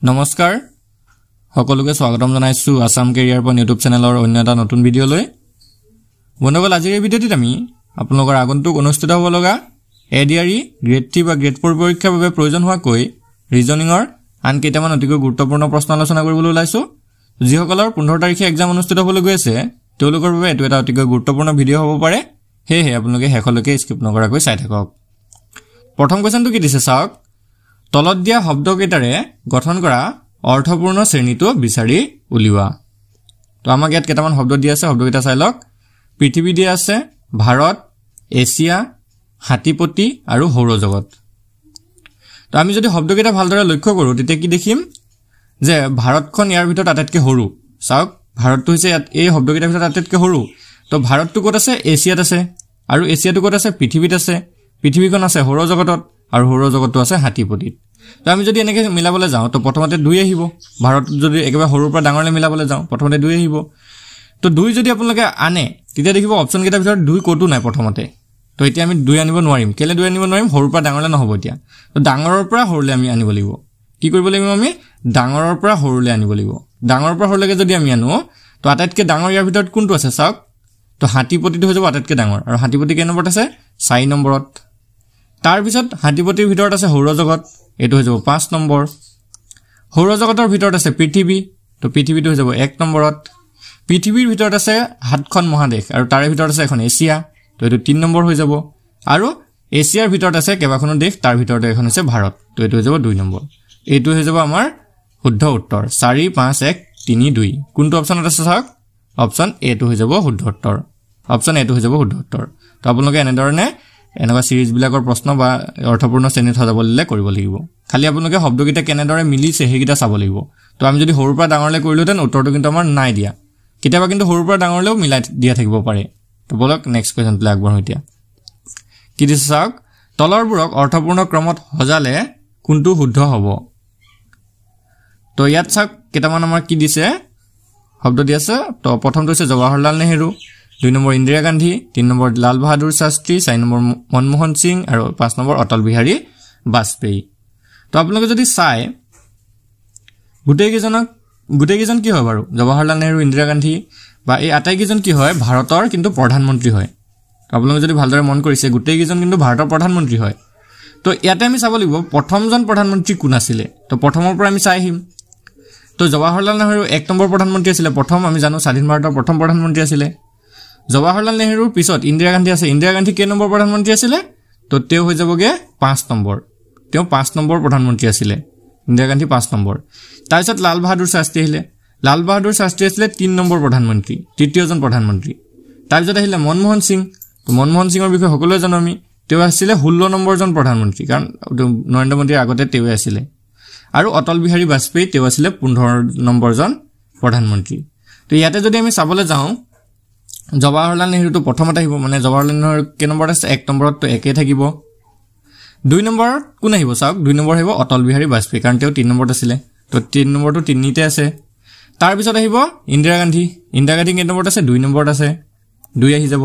নমস্কাৰ সকলোকে স্বাগতম জনাইছো আসাম কেৰিয়াৰ পইণ্ট ইউটিউব চেনেলৰ অন্য এটা নতুন ভিডিঅ' লৈ বন্ধুসকল আজিৰ এই ভিডিঅ'টিত আমি আপোনালোকৰ আগন্তুক অনুষ্ঠিত হ'ব লগা এডিআৰই গ্ৰেড 3 বা গ্ৰেড 4 পৰীক্ষাৰ বাবে প্ৰয়োজন হোৱাকৈ ৰিজনিংৰ আন কেইটামান অতিকৈ গুৰুত্বপূৰ্ণ প্ৰশ্ন আলোচনা কৰিবলৈ ওলাইছো যিসকলৰ 15 তাৰিখে এক্সাম অনুষ্ঠিত হ'বলৈ গৈ আছে তেওঁলোকৰ বাবে এটো এটা অতিকৈ গুৰুত্বপূৰ্ণ ভিডিঅ' হ'ব পাৰে হেহে আপোনালোকে হেকলৈকে স্কিপ নকৰাকৈ চাই থাকক প্ৰথম কোৱেশ্চনটো কি দিছে চাওক তলত দিয়া শব্দকেইটাৰে গঠন কৰা অৰ্থপূৰ্ণ শ্ৰেণীটো বিচাৰি উলিওৱা তো আমাক ইয়াত কেইটামান শব্দ দিয়া আছে শব্দকেইটা চাই লওক পৃথিৱী দিয়া আছে ভাৰত এছিয়া হাতীপতি আৰু সৌৰজগত তো আমি যদি শব্দকেইটা ভালদৰে লক্ষ্য কৰো তেতিয়া কি দেখিম যে ভাৰতখন ইয়াৰ ভিতৰত আটাইতকৈ সৰু চাওক ভাৰতটো হৈছে এই শব্দকেইটাৰ ভিতৰত আটাইতকৈ সৰু তো ভাৰতটো ক'ত আছে এছিয়াত আছে আৰু এছিয়াটো ক'ত আছে পৃথিৱীত আছে পৃথিৱীখন আছে সৌৰজগতত আৰু সৌৰজগতটো আছে হাতীপতিত তো আমি যদি এনেকৈ মিলাবলৈ যাওঁ তো প্ৰথমতে 2 আহিব ভাৰত যদি একেবাৰে সৰুৰ পৰা ডাঙৰলৈ মিলাবলৈ যাওঁ প্ৰথমতে 2 আহিব তো 2 যদি আপোনালোকে আনে তেতিয়া দেখিব অপচন কেইটাৰ ভিতৰত 2 ক'তো নাই প্ৰথমতে তো এতিয়া আমি 2 আনিব নোৱাৰিম কেলে 2 আনিব নোৱাৰিম সৰুৰ পৰা ডাঙৰলৈ নহব এতিয়া তো ডাঙৰৰ পৰা সৰুলৈ আমি আনিব লাগিব কি কৰিব লাগিব আমি ডাঙৰৰ পৰা সৰুলৈ আনিব লাগিব ডাঙৰৰ পৰা সৰুলৈকে যদি আমি আনো তো আটাইতকৈ ডাঙৰ ইয়াৰ ভিতৰত কোনটো আছে চাওক তো হাতীপতিটো হৈ যাব আটাইতকৈ ডাঙৰ আৰু হাতীপতি কেই নম্বৰত আছে 4 নম্বৰত তাৰ পিছত হাতীপতিৰ ভিতৰত আছে সৌৰজগত এটো হৈ যাব 5 নম্বৰ সৌৰজগতৰ ভিতৰত আছে পৃথিৱী তো পৃথিৱীটো হৈ যাব 1 নম্বৰত পৃথিৱীৰ ভিতৰত আছে 7খন মহাদেশ আৰু তাৰে ভিতৰত আছে এখন এছিয়া তো এটো 3 নম্বৰ হৈ যাব আৰু এছিয়াৰ ভিতৰত আছে কেইবাখনো দেশ তাৰ ভিতৰত এখন আছে ভাৰত তো এটো হৈ যাব 2 নম্বৰ এটো হৈ যাব আমাৰ শুদ্ধ উত্তৰ 4 5 1 3 2 কোনটো অপচনত আছে চাওক অপচন এটো হৈ যাব শুদ্ধ উত্তৰ অপচন এটো হৈ যাব শুদ্ধ উত্তৰ তো আপোনালোকে এনেধৰণে এনেকুৱা সিৰিজ বিলাকৰ প্ৰশ্ন বা অৰ্থপূৰ্ণ শ্ৰেণীত সজাবলৈ কৰিব লাগিব খালি আপোনালোকে শব্দকেইটা কেনেদৰে মিলিছে হেগিটা চাব লাগিব তো আমি যদি সৰুৰ পৰা ডাঙৰলৈ কৰিলোতেন উত্তৰটো কিন্তু আমাৰ নাই দিয়া কিতাবা কিন্তু সৰুৰ পৰা ডাঙৰলৈও মিলাই দিয়া থাকিব পাৰে তো বলক নেক্সট কোৱেশ্চন প্লে আগবঢ়ো এতিয়া কি দিছে চাওক তলৰবোৰক অৰ্থপূৰ্ণ ক্ৰমত সজালে কোনটো শুদ্ধ হ'ব তো ইয়াত চাওক কেইটামান আমাৰ কি দিছে শব্দ দি আছে তো প্ৰথমটো হৈছে Jawaharlal Nehru 2 number Indira Gandhi 3 number Lal Bahadur Shastri 4 number Manmohan Singh আৰু 5 নম্বৰ অটল বিহাৰী বাজপেয়ী তো আপোনালোকে যদি চাই গুটেইকেইজন কি হয় বাৰু জৱাহৰলাল নেহৰু ইন্দিৰা গান্ধী বা এই আটাইকেইজন কি হয় ভাৰতৰ কিন্তু প্ৰধানমন্ত্ৰী হয় আপোনালোকে যদি ভালদৰে মন কৰিছে গুটেইকেইজন কিন্তু ভাৰতৰ প্ৰধানমন্ত্ৰী হয় তো ইয়াতে আমি চাব লাগিব প্ৰথমজন প্ৰধানমন্ত্ৰী কোন আছিল তো প্ৰথমৰ পৰা আমি চাই আহিম তো জৱাহৰলাল নেহৰু 1 নম্বৰ প্ৰধানমন্ত্ৰী আছিল প্ৰথম আমি জানো স্বাধীন ভাৰতৰ প্ৰথম প্ৰধানমন্ত্ৰী আছিল জৱাহৰলাল নেহৰুৰ পিছত ইন্দিৰা গান্ধী আছে ইন্দিৰা গান্ধী কেই নম্বৰ প্ৰধানমন্ত্ৰী আছিল তো তেও হৈ যাবগে 5 নম্বৰ তেও 5 নম্বৰ প্ৰধানমন্ত্ৰী আছিল ইন্দিৰা গান্ধী 5 নম্বৰ তাৰ পিছত লাল বাহাদুৰ শাস্ত্ৰী আহিলে লাল বাহাদুৰ শাস্ত্ৰী আছিল 3 নম্বৰ প্ৰধানমন্ত্ৰী তৃতীয়জন প্ৰধানমন্ত্ৰী তাৰ পিছত আহিলে মনমোহন সিং তো মনমোহন সিংৰ বিষয়ে সকলোৱে জানো আমি তেও আছিল 16 নম্বৰজন প্ৰধানমন্ত্ৰী কাৰণ নৰেন্দ্ৰ মোদীৰ আগতে তেও আছিল আৰু অটল বিহাৰী বাজপেয়ী তেও আছিল 15 নম্বৰজন প্ৰধানমন্ত্ৰী তো ইয়াতে যদি আমি চাবলৈ যাওঁ জৱাহৰলাল নেহৰুটো প্ৰথমতে আহিব মানে জৱাহৰলাল নেহৰু কেই নম্বৰত আছে 1 নম্বৰত তো একে থাকিব 2 নম্বৰত কোন আহিব চাওক 2 নম্বৰ আহিব অটল বিহাৰী বাজপেয়ী কাৰণ তেও 3 নম্বৰত আছিল তো 3 নম্বৰটো 3তে আছে তাৰ পিছত আহিব ইন্দিৰা গান্ধী কেই নম্বৰত আছে 2 নম্বৰত আছে 2 আহি যাব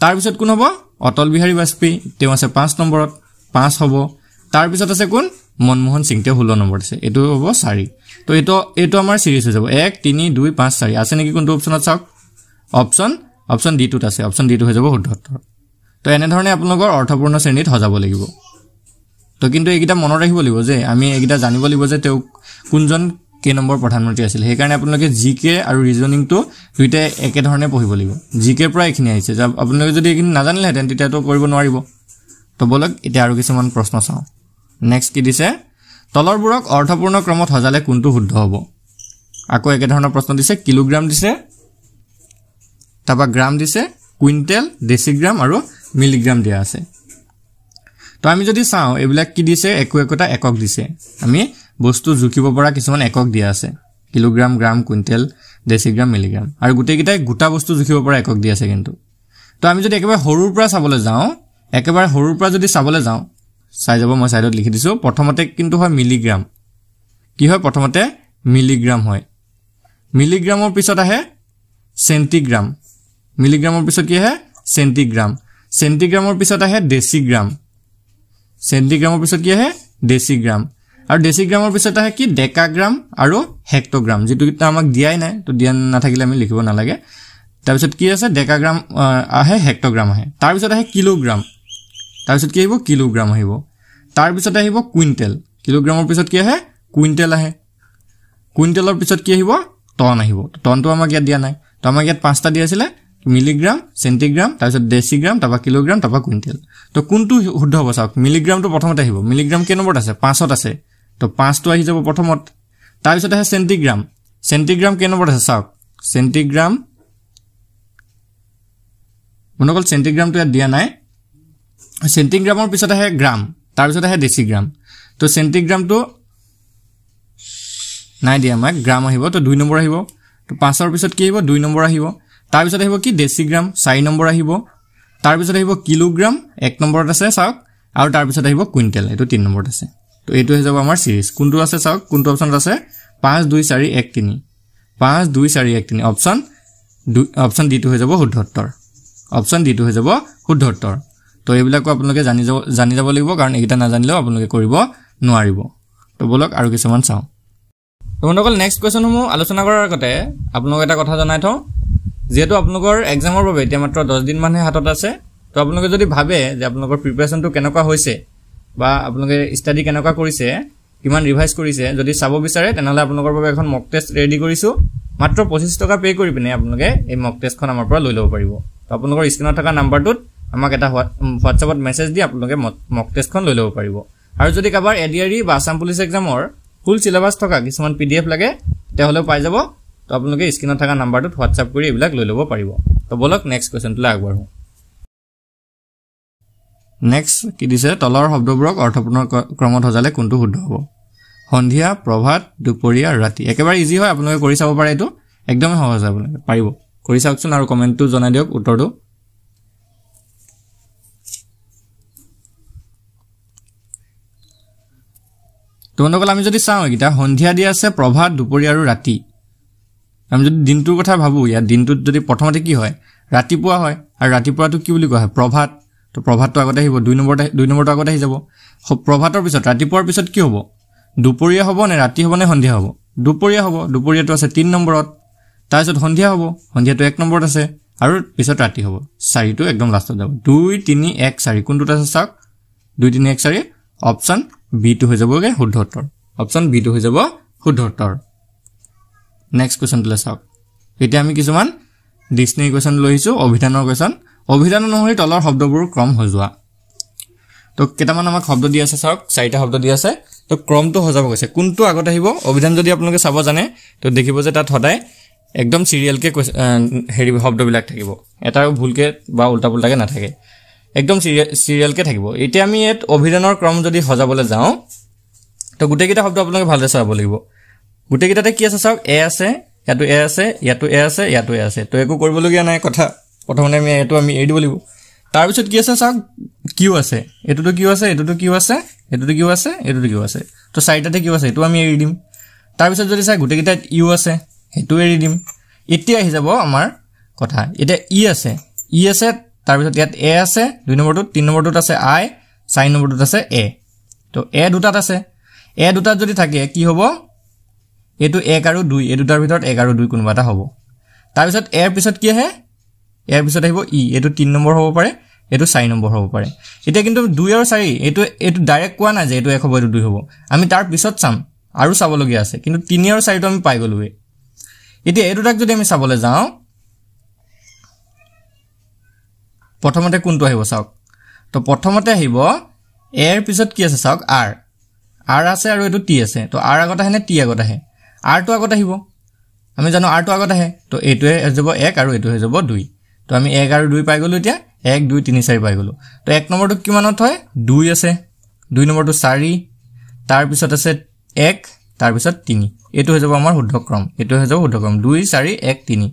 তাৰ পিছত কোন হ'ব অটল বিহাৰী বাজপেয়ী তেও আছে 5 নম্বৰত 5 হ'ব তাৰ পিছত আছে কোন মনমোহন সিং তেও 16 নম্বৰত আছে এটো হ'ব 4 তো এটো আমাৰ সিৰিজ হৈ যাব 1 3 2 5 4 আছে নেকি কোনটো অপচনত চাওক অপচন ডি টুত আছে অপচন ডি টু হৈ যাব শুদ্ধ উত্তৰ তো এনে ধৰণে আপোনালোকৰ অৰ্থপূৰ্ণ শ্ৰেণীত সজাব লাগিব তো কিন্তু এইকেইটা মনত ৰাখিব লাগিব যে আমি এইকেইটা জানিব লাগিব যে তেও কোনজন কে নম্বৰ প্ৰধানমন্ত্ৰী আছিল সেই কাৰণে আপোনালোকে জিকে আৰু ৰিজনিংটো দুইটাই একে ধৰণে পঢ়িব লাগিব জিকে পৰা এখিনি আহিছে যে আপোনালোকে যদি এখিনি নাজানিলেহেঁতেন তেতিয়া তো কৰিব নোৱাৰিব তো বলক এতিয়া আৰু কিছুমান প্ৰশ্ন চাওঁ নেক্সট কি দিছে তলৰবোৰক অৰ্থপূৰ্ণ ক্ৰমত সজালে কোনটো শুদ্ধ হ'ব আকৌ একে ধৰণৰ প্ৰশ্ন দিছে কিলোগ্ৰাম দিছে তাপা গ্ৰাম দিছে কুইন্টেল ডেসিগ্ৰাম আৰু মিলিগ্ৰাম দিয়া আছে তো আমি যদি চাওঁ এইবিলাক কি দিছে একোটা একক দিছে আমি বস্তু জুকিব পৰা কিছুমান একক দিয়া আছে কিলোগ্ৰাম গ্ৰাম কুইন্টেল ডেসিগ্ৰাম মিলিগ্ৰাম আৰু গুটেইকেইটাই গোটা বস্তু জুকিব পৰা একক দিয়া আছে কিন্তু তো আমি যদি একেবাৰে সৰুৰ পৰা চাবলৈ যাওঁ একেবাৰে সৰুৰ পৰা যদি চাবলৈ যাওঁ চাই যাব মই সাইডত লিখি দিছো প্ৰথমতে কিন্তু হয় মিলিগ্ৰাম কি হয় প্ৰথমতে মিলিগ্ৰাম হয় মিলিগ্ৰামৰ পিছত আহে সেন্টিগ্ৰাম মিলিগ্ৰামৰ পিছত কি আহে সেন্টিগ্ৰামৰ পিছত আহে ডেসিগ্ৰাম সেন্টিগ্ৰামৰ পিছত কি আহে ডেসিগ্ৰাম আৰু ডেচিগ্ৰামৰ পিছত আহে কি ডেকাগ্ৰাম আৰু হেক্টোগ্ৰাম যেটো কিটা আমাক দিয়াই নাই তো দিয়া নাথাকিলে আমি লিখিব নালাগে তাৰ পিছত কি আছে ডেকাগ্ৰাম আহে হেক্টোগ্ৰাম আহে তাৰ পিছত আহে কিলোগ্ৰাম তাৰ পিছত কি আহিব কিলোগ্ৰাম আহিব তাৰ পিছত আহিব কুইন্টেল কিলোগ্ৰামৰ পিছত কি আহে কুইন্টেল আহে কুইন্টেলৰ পিছত কি আহিব টন আহিব টনটো আমাক ইয়াত দিয়া নাই তো আমাক ইয়াত পাঁচটা দিয়া আছিল মিলিগ্ৰাম সেন্টিগ্ৰাম তাৰ পিছত ডেচিগ্ৰাম তাৰপা কিলোগ্ৰাম তাৰপা কুইন্টেল তো কোনটো শুদ্ধ হ'ব চাওক মিলিগ্ৰামটো প্ৰথমতে আহিব মিলিগ্ৰাম কেই নম্বৰত আছে 5ত আছে তো 5 টো আহি যাব প্ৰথমত তাৰ পিছত আহে সেন্টিগ্ৰাম সেন্টিগ্ৰাম কেই নম্বৰত আছে চাওক সেন্টিগ্ৰাম মনকল সেন্টিগ্ৰামটো ইয়াত দিয়া নাই সেন্টিগ্ৰামৰ পিছত আহে গ্ৰাম তাৰ পিছত আহে ডেচিগ্ৰাম তো সেন্টিগ্ৰামটো নাই দিয়া আমাক গ্ৰাম আহিব তো 2 নম্বৰ আহিব তো 5ৰ পিছত কি আহিব 2 নম্বৰ আহিব তাৰ পিছত আহিব কি ডেচিগ্ৰাম 4 নম্বৰ আহিব তাৰ পিছত আহিব কিলোগ্ৰাম 1 নম্বৰত আছে চাওক আৰু তাৰ পিছত আহিব কুইন্টেল এটো 3 নম্বৰত আছে তো এটো হৈ যাব আমাৰ সিৰিজ কোনটো আছে চাওক কোনটো অপচনত আছে 5 2 4 1 3 5 2 4 1 3 অপচন ডি টো হৈ যাব শুদ্ধ উত্তৰ অপচন ডি টো হৈ যাব শুদ্ধ উত্তৰ তো এইবিলাকো আপোনালোকে জানি যাব লাগিব কাৰণ এইটা নাজানিলেও আপোনালোকে কৰিব নোৱাৰিব তো বলক আৰু কিছুমান চাও তো বন্ধুসকল নেক্সট কোৱেশ্চন সমূহ আলোচনা কৰাৰ আগতে আপোনালোক এটা কথা জনাই থওঁ যেহেতু আপোনালোকৰ এক্সামৰ বাবে এতিয়া মাত্ৰ 10 দিন মানহে হাতত আছে তো আপোনালোকে যদি ভাবে যে আপোনালোকৰ প্ৰিপাৰেচনটো কেনেকুৱা হৈছে বা আপোনালোকে ষ্টাডি কেনেকুৱা কৰিছে কিমান ৰিভাইজ কৰিছে যদি চাব বিচাৰে তেনেহলে আপোনালোকৰ বাবে এখন মক টেষ্ট ৰেডি কৰিছো মাত্ৰ 25 টকা পে কৰি পিনে আপোনালোকে এই মক টেষ্টখন আমাৰ পৰা লৈ ল'ব পাৰিব তো আপোনালোকৰ স্ক্ৰিনত থকা নাম্বাৰটোত আমাক এটা হোৱাটছআপত মেছেজ দি আপোনালোকে মক টেষ্টখন লৈ ল'ব পাৰিব আৰু যদি কাবাৰ এডিআৰই বা আসাম পুলিচ এক্সামৰ ফুল সিলেবাস থকা কিছুমান পিডিএফ লাগে তেহলেও পাই যাব তো আপোনালোকে স্ক্ৰিনত থকা নাম্বাৰটোত হোৱাটছআপ কৰি এইবিলাক লৈ ল'ব পাৰিব তো বলক নেক্সট কোৱেশ্চনটো আগবাঢ়ো নেক্সট কি দিছে তলৰ শব্দবোৰক অৰ্থপূৰ্ণ ক্ৰমত সজালে কোনটো শুদ্ধ হ'ব সন্ধিয়া প্ৰভাত দুপৰীয়া ৰাতি একেবাৰে ইজি হয় আপোনালোকে কৰি চাব পাৰে এটো একদমই সহজ হয় আপোনালোকে পাৰিব কৰি চাওকচোন আৰু কমেন্টটো জনাই দিয়ক উত্তৰটো তো বন্ধুসকল আমি যদি চাও এটা সন্ধিয়া দিয়া আছে প্ৰভাত দুপৰীয়া আৰু ৰাতি আমি যদি দিনটোৰ কথা ভাবো ইয়াত দিনটোত যদি প্ৰথমতে কি হয় ৰাতিপুৱা হয় আৰু ৰাতিপুৱাটো কি বুলি কোৱা হয় প্ৰভাত তো প্ৰভাতটো আগতে আহিব 2 নম্বৰটো আগতে আহি যাব প্ৰভাতৰ পিছত ৰাতিপুৱাৰ পিছত কি হ'ব দুপৰীয়া হ'ব নে ৰাতি হ'ব নে সন্ধিয়া হ'ব দুপৰীয়া হ'ব দুপৰীয়াটো আছে 3 নম্বৰত তাৰ পিছত সন্ধিয়া হ'ব সন্ধিয়াটো 1 নম্বৰত আছে আৰু পিছত ৰাতি হ'ব 4টো একদম লাষ্টত যাব 2 3 1 4 কোনটোত আছে চাওক 2 3 1 4 অপচন বি টো হৈ যাবগে শুদ্ধ উত্তৰ অপচন বি টো হৈ যাব শুদ্ধ উত্তৰ নেক্সট কোৱেশ্চনটো চাওক এতিয়া আমি কিছুমান ডিকচনাৰী কোৱেশ্চন লৈছো অভিধানৰ কোৱেশ্চন অভিধান অনুসৰি তলৰ শব্দবোৰ ক্ৰম সজোৱা তো কেটামান আমাক শব্দ দি আছে চাওক 4টা শব্দ দি আছে তো ক্ৰমটো সজাব গৈছে কোনটো আগত আহিব অভিধান যদি আপোনালোকে চাব জানে তো দেখিব যে তাত সদায় একদম সিৰিয়াল কে হেৰি শব্দবিলাক থাকিব এটাও ভুলকে বা উল্টা পুল্টাকে নাথাকে একদম সিৰিয়াল কে থাকিব এতিয়া আমি এত অভিধানৰ ক্ৰম যদি সজাবলৈ যাও তো গুটেকিটা শব্দ আপোনালোকে ভালদৰে চাব লাগিব গুটেকিটাতে কি আছে চাওক এ আছে ইয়াটো এ আছে ইয়াটো এ আছে ইয়াটো এ আছে তো একো কৰিবলগীয়া নাই কথা প্ৰথমতে আমি এটো আমি এৰি দিব লাগিব তাৰ পিছত কি আছে চাওক কিউ আছে এটোটো কিউ আছে এটোটো কিউ আছে এটোটো কিউ আছে এটোটো কিউ আছে তো 4টাতে কিউ আছে এটো আমি এৰি দিম তাৰ পিছত যদি চাই গুটেকিটাত ইউ আছে হেতু এৰি দিম এতিয়া আহি যাব আমাৰ কথা এটা ই আছে তাৰ পিছত ইয়াত এ আছে 2 নম্বৰটোত 3 নম্বৰটোত আছে আই 4 নম্বৰটোত আছে এ তো এ দুটাত আছে এ দুটাত যদি থাকে কি হ'ব এটো 1 আৰু 2 এ দুটাৰ ভিতৰত 1 আৰু 2 কোনবা এটা হ'ব তাৰ পিছত এৰ পিছত কি আহে এৰ পিছত আহিব ই এটো 3 নম্বৰ হ'ব পাৰে এটো 4 নম্বৰ হ'ব পাৰে এটা কিন্তু 2 আৰু 4 এটো ডাইৰেক্ট কোৱা নাই যে এটো 1 হ'ব এটো 2 হ'ব আমি তাৰ পিছত চাম আৰু চাবলগীয়া আছে কিন্তু 3 আৰু 4 টো আমি পাই গলোৱে এতিয়া এটো তাক যদি আমি চাবলৈ যাও প্ৰথমতে কোনটো আহিব চাওক তো প্ৰথমতে আহিব এৰ পিছত কি আছে চাওক আৰ আছে আৰু এটো টি আছে তো আৰ আগত আহে নে টি আগত আহে আৰ টো আগত আহিব আমি জানো আৰ টো আগত আহে তো এটোৱে হৈ যাব 1 আৰু এটো হৈ যাব 2 তো আমি 1 আৰু 2 পাই গলো এতিয়া 1 2 3 4 পাই গলো তো 1 নম্বৰটো কিমানত হয় 2 আছে 2 নম্বৰটো 4 তাৰ পিছত আছে 1 তাৰ পিছত 3 এটো হৈ যাব আমাৰ শুদ্ধ ক্ৰম এটো হৈ যাব শুদ্ধ ক্ৰম 2 4 1 3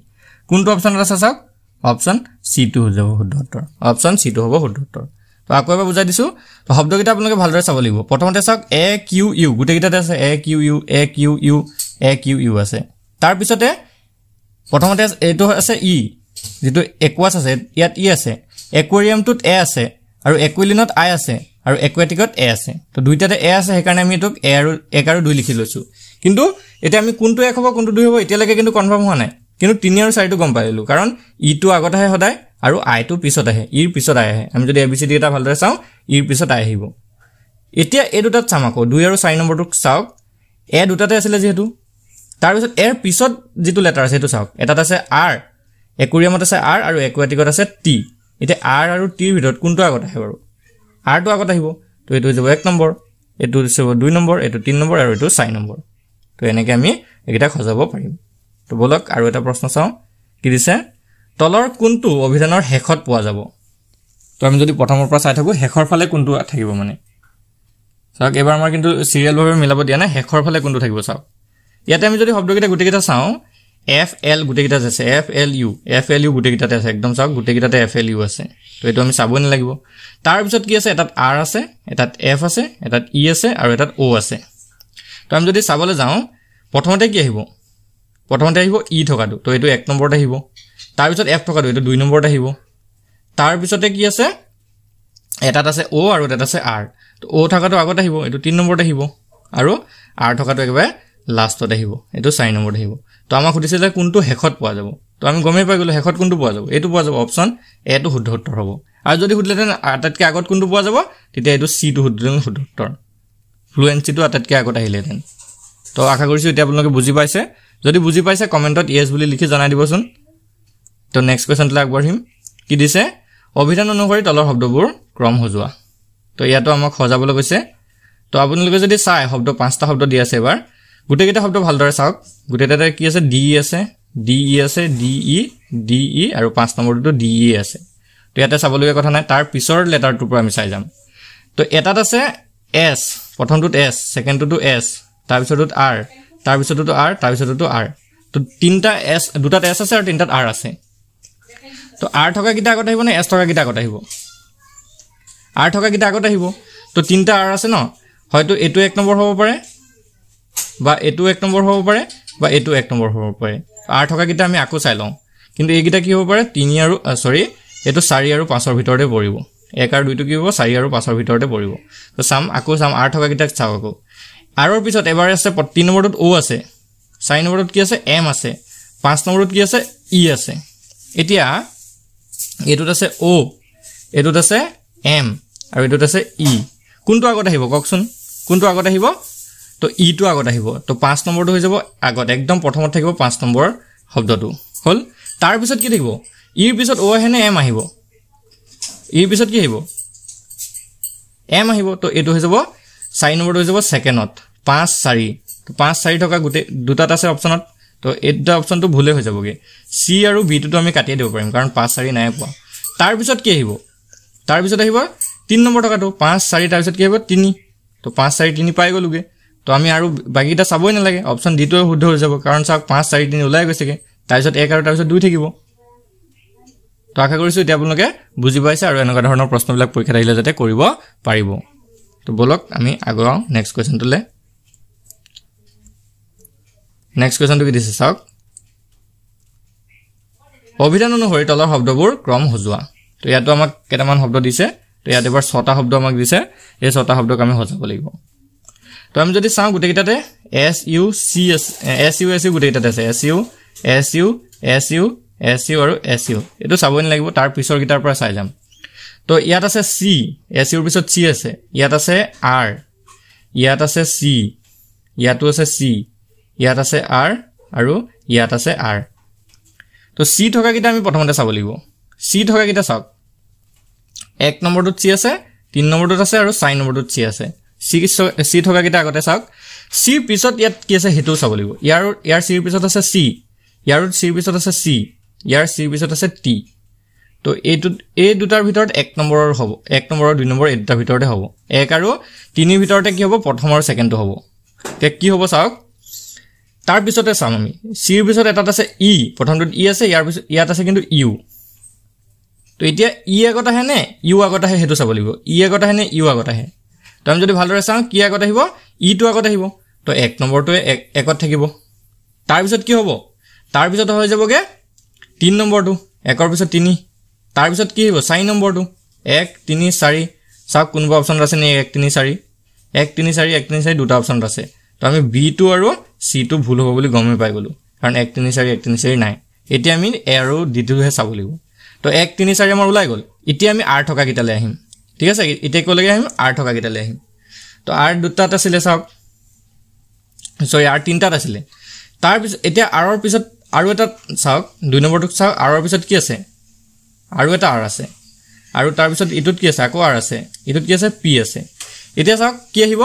কোনটো অপচনত আছে চাওক অপচন সি টো হৈ যাব শুদ্ধ উত্তৰ অপচন সি টো হ'ব শুদ্ধ উত্তৰ তো আকৌ এবাৰ বুজাই দিছো তো শব্দকেইটা আপোনালোকে ভালদৰে চাব লাগিব প্ৰথমতে চাওক এ কিউ ইউ গুটেকিটাতে আছে এ কিউ ইউ আছে তাৰ পিছতে প্ৰথমতে এটো আছে ই যেটো একুৱাছ আছে ইয়াত ই আছে একুৱেৰিয়ামটোত এ আছে আৰু একুইলিনত আই আছে আৰু একুৱেটিকত এ আছে তো দুইটাতে এ আছে সেইকাৰণে আমি এটোক এ আৰু 1 আৰু 2 লিখি লৈছো কিন্তু এতিয়া আমি কোনটো 1 হ'ব কোনটো 2 হ'ব এতিয়ালৈকে কিন্তু কনফাৰ্ম হোৱা নাই কিন্তু 3 আৰু 4 টো গম পাইলো কাৰণ ই টো আগত আহে সদায় আৰু আই টো পিছত আহে ইৰ পিছত আহে আমি যদি এবিসিডি এটা ভালদৰে চাও ইৰ পিছত আই আহিব এতিয়া এই দুটাত চাম আকৌ 2 আৰু 4 নম্বৰটো চাওক এ দুটাতে আছিল যেহেতু তাৰ পিছত এৰ পিছত যেটো লেটাৰ আছে হেতু চাওক এটাত আছে আৰ একুৰিয়ামত আছে আৰ আৰু একুৱেটিকত আছে টি এতিয়া আৰ আৰু টিৰ ভিতৰত কোনটো আগত আহে বাৰু আৰ টো আগত আহিব তো এটো যাব 1 নম্বৰ এটো যাব 2 নম্বৰ এটো 3 নম্বৰ আৰু এটো 4 নম্বৰ তো এনেকৈ আমি একিটা খজাব পাৰিম তো বলক আৰু এটা প্ৰশ্ন চাও কি দিছে তলৰ কোনটো অভিধানৰ হেখত পোৱা যাব তো আমি যদি প্ৰথমৰ পৰা চাই থাকো হেখৰ ফালে কোনটো থাকিব মানে চাওক এবাৰ আমাৰ কিন্তু সিৰিয়াল ভাবে মিলাব দিয়া নাই হেখৰ ফালে কোনটো থাকিব চাওক ইয়াতে আমি যদি শব্দকেইটা গুটেকেইটা চাও এফ এল গুটেকেইটা আছে এফ এল ইউ গুটেকেইটাতে আছে একদম চাওক গুটেকেইটাতে এফ এল ইউ আছে তো এটো আমি চাবই নালাগিব তাৰ পিছত কি আছে এটাত আৰ আছে এটাত এফ আছে এটাত ই আছে আৰু এটাত ও আছে তো আমি যদি চাবলৈ যাও প্ৰথমতে কি আহিব প্ৰথমতে আহিব ই থকাটো তো এটো 1 নম্বৰত আহিব তাৰ পিছত এফ থকাটো এটো 2 নম্বৰত আহিব তাৰ পিছতে কি আছে এটাত আছে ও আৰু এটাত আছে আৰ তো ও থকাটো আগত আহিব এটো 3 নম্বৰত আহিব আৰু আৰ থকাটো একেবাৰে লাষ্টত আহিব এটো 4 নম্বৰত আহিব তো আমাক সুধিছিলে কোনটো হেখত পোৱা যাব তো আমি গমেই পাই গলো হেখত কোনটো পোৱা যাব এটো পোৱা যাব অপচন এ টো শুদ্ধ উত্তৰ হ'ব আৰু যদি সুধিলেতেন আটাতকৈ আগত কোনটো পোৱা যাব তেতিয়া এটো সি টো শুদ্ধ উত্তৰ ফ্লুয়েন্সি টো আটাতকৈ আগত আহিলেতেন তো আশা কৰিছো এতিয়া আপোনালোকে বুজি পাইছে যদি বুজি পাইছে কমেন্টত ইয়েস বুলি লিখি জনাই দিবচোন তো নেক্সট কোৱেশ্চনটো আগবঢ়িম কি দিছে অভিধান অনুসৰি তলৰ শব্দবোৰ ক্ৰম সজোৱা তো ইয়াতো আমাক সজাবলৈ কৈছে তো আপোনালোকে যদি চাই শব্দ 5টা শব্দ দি আছে এবাৰ গুটেকেইটা শব্দ ভালদৰে চাওক গুটেটাতে কি আছে ডি আছে ডি ই আছে ডি ই আৰু 5 নম্বৰটো ডি ই আছে তো ইয়াতে চাবলগীয়া কথা নাই তাৰ পিছৰ লেটাৰটোৰ পৰা আমি চাই যাম তো এটাত আছে এস প্ৰথমটোত এস সেকেন্ডটোত এস তাৰ পিছৰটোত আৰ তাৰ পিছৰটোত আৰ তাৰ পিছৰটোত আৰ তো তিনটা এস দুটাত এস আছে আৰু তিনটাত আৰ আছে তো আৰ থকা কিটা আগত আহিব নে এস থকা কিটা আগত আহিব আৰ থকা কিটা আগত আহিব তো তিনটা আৰ আছে ন হয়তো এটো 1 নম্বৰ হ'ব পাৰে বা এটো 1 নম্বৰ হ'ব পাৰে বা এটো 1 নম্বৰ হ'ব পাৰে আৰ থকা কিটা আমি আকো চাই লওঁ কিন্তু এই কিটা কি হ'ব পাৰে 3 আৰু সৰি এটো 4 আৰু 5 ৰ ভিতৰতে পৰিব 1 আৰু 2 টো কি হ'ব 4 আৰু 5 ৰ ভিতৰতে পৰিব তো সাম আকো সাম আৰ থকা কিটা চাও আকো আৰৰ পিছত এবাৰ আছে 3 নম্বৰটোত ও আছে 4 নম্বৰটোত কি আছে এম আছে 5 নম্বৰটোত কি আছে ই আছে এতিয়া এটোত আছে ও এটোত আছে এম আৰু এটোত আছে ই কোনটো আগত আহিব ককচোন কোনটো আগত আহিব তো ই টো আগত আহিব তো 5 নম্বৰটো হৈ যাব আগত একদম প্ৰথমত থাকিব 5 নম্বৰ শব্দটো হল তাৰ পিছত কি থাকিব ইৰ পিছত ও আহে নে এম আহিব ইৰ পিছত কি আহিব এম আহিব তো এটো হৈ যাব 4 নম্বৰটো হৈ যাব সেকেন্ডত 5 4 তো 5 4 থকা গুটে দুটাত আছে অপচনত তো এটা অপচনটো ভুলে হৈ যাবগে সি আৰু বি টো আমি কাটিয়ে দিব পাৰিম কাৰণ 5 4 নাই পোৱা তাৰ পিছত কি আহিব তাৰ পিছত আহিব 3 নম্বৰ টকাটো 5 4 তাৰ পিছত কি আহিব 3 তো 5 4 3 পাই গলুগে তো আমি আৰু বাকিটা চাবই নালাগে অপচন ডি টো শুদ্ধ হৈ যাব কাৰণ চাওক 5 4 3 ওলাই গৈছেগে তাৰ পিছত 1 আৰু তাৰ পিছত 2 থাকিব তো আশা কৰিছো এতিয়া আপোনালোকে বুজি পাইছে আৰু এনেকুৱা ধৰণৰ প্ৰশ্নবিলাক পৰীক্ষাত আহিলে যাতে কৰিব পাৰিব তো বলক আমি আগৰ নেক্সট কোৱেশ্চনটোলে নেক্সট কোৱেশ্চনটো কি দিছে চাওক অভিধান অনুসৰি তলৰ শব্দবোৰ ক্ৰম সজোৱা তো ইয়াতো আমাক কেইটামান শব্দ দিছে তো ইয়াত এবাৰ 6টা শব্দ আমাক দিছে এই 6টা শব্দক আমি সজাব লাগিব তো আমি যদি চাও গুটেকেইটাতে এস ইউ সি এস ইউ গুটেকেইটাতে আছে এস ইউ আৰু এস ইউ এটো চাবই নালাগিব তাৰ পিছৰ গিটাৰ পৰা চাই যাম তো ইয়াত আছে সি এস ইউৰ পিছত সি আছে ইয়াত আছে আৰ ইয়াত আছে সি ইয়াতো আছে সি ইয়াত আছে আৰ আৰু ইয়াত আছে আৰ তো সি থকা কিটা আমি প্ৰথমতে চাব লাগিব সি থকা কিটা চাওক 1 নম্বৰটোত সি আছে 3 নম্বৰটোত আছে আৰু 4 নম্বৰটোত সি আছে সি থকা কিটা আগতে চাওক সি পিছত ইয়াত কি আছে হেতু চাব লাগিব ইয়াৰ সিৰ পিছত আছে সি ইয়াৰ সিৰ পিছত আছে সি ইয়াৰ সিৰ পিছত আছে টি তো এই দুটাৰ ভিতৰত 1 নম্বৰৰ হ'ব 1 নম্বৰ আৰু 2 নম্বৰ এই দুটাৰ ভিতৰতে হ'ব 1 আৰু 3 ৰ ভিতৰতে কি হ'ব প্ৰথম আৰু সেকেন্ডটো হ'ব তে কি হ'ব চাওক তাৰ পিছতে চাম আমি সিৰ পিছত এটাত আছে ই প্ৰথমটোত ই আছে ইয়াৰ পিছত ইয়াত আছে কিন্তু ইউ তো এতিয়া ই আগত আহে নে ইউ আগত আহে হেতু চাব লাগিব ই আগত আহে নে ইউ আগত আহে তো আমি যদি ভালদৰে চাওঁ কি আগত আহিব ই টো আগত আহিব তো 1 নম্বৰটোৱে একত থাকিব তাৰ পিছত কি হ'ব তাৰ পিছত হৈ যাবগে 3 নম্বৰটো 1 ৰ পিছত 3 তাৰ পিছত কি হ'ব 4 নম্বৰটো 1 3 4 চাওক কোনবা অপচন আছে নি 1 3 4 1 3 4 1 3 4 দুটা অপচন আছে তো আমি B2 আৰু C2 ভুল হ'ব বুলি গমে পাই গলো কাৰণ 1 3 4 1 3 4 নাই এতিয়া আমি A আৰু D2 হে চাব লাগিব তো 1 3 4 আমাৰ ওলাই গল এতিয়া আমি R থকা কিটালে আহিম ঠিক আছে এতিয়া কলৈকে আহিম R থকা কিটালে আহিম তো R দুটাত আছিল চাওক সৰি R তিনটাত আছিল তাৰ পিছত এতিয়া R ৰ পিছত আৰু এটা চাওক 2 নম্বৰটো চাওক R ৰ পিছত কি আছে আৰু এটা R আছে আৰু তাৰ পিছত ইটোত কি আছে আকৌ R আছে ইটোত কি আছে P আছে এতিয়া চাওক কি আহিব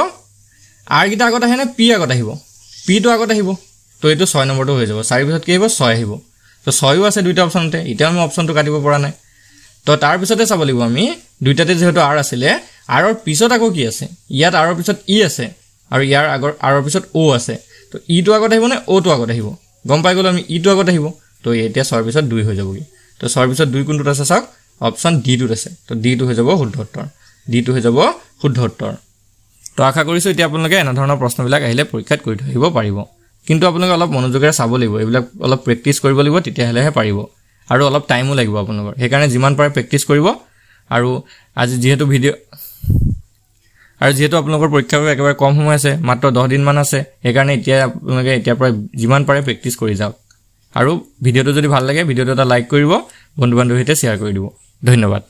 R গিটা আগত আহে না P আগত আহিব P টো আগত আহিব তো এটো 6 নম্বৰটো হৈ যাব 4 পিছত কি আহিব 6 আহিব তো 6ও আছে দুইটা অপচনতে এতিয়া আমি অপচনটো কাটিব পৰা নাই তো তাৰ পিছতে চাব লাগিব আমি দুইটাতে যেহেতু R আছিলে R ৰ পিছত আকৌ কি আছে ইয়াত R ৰ পিছত E আছে আৰু ইয়াৰ আগৰ R ৰ পিছত O আছে তো E টো আগত আহিব নে O টো আগত আহিব গম পাই গলো আমি E টো আগত আহিব তো এতিয়া 6 পিছত 2 হৈ যাবগি তো 6 পিছত 2 কোনটোত আছে চাওক অপচন D টোত আছে তো D টো হৈ যাব শুদ্ধ উত্তৰ D টো হৈ যাব শুদ্ধ উত্তৰ তো আশা কৰিছো এতিয়া আপোনালোকে এনে ধৰণৰ প্ৰশ্নবিলাক আহিলে পৰীক্ষাত কৰি থৈব পাৰিব কিন্তু আপোনালোকে অলপ মনোযোগেৰে চাব লাগিব এইবিলাক অলপ প্ৰেক্টিস কৰিব লাগিব তেতিয়া হলেহে পাৰিব আৰু অলপ টাইমও লাগিব আপোনালোকৰ হেকাৰণে যিমান পাৰে প্ৰেক্টিস কৰিব আৰু আজি যেহেতু ভিডিও আৰু যেহেতু আপোনালোকৰ পৰীক্ষাৰ একেবাৰে কম সময় আছে মাত্ৰ 10 দিন মান আছে হেকাৰণে এতিয়া আপোনালোকে এতিয়া পৰা যিমান পাৰে প্ৰেক্টিস কৰি যাওক আৰু ভিডিওটো যদি ভাল লাগে ভিডিওটো এটা লাইক কৰিব বন্ধু বান্ধৱীৰ সৈতে শেয়াৰ কৰি দিব ধন্যবাদ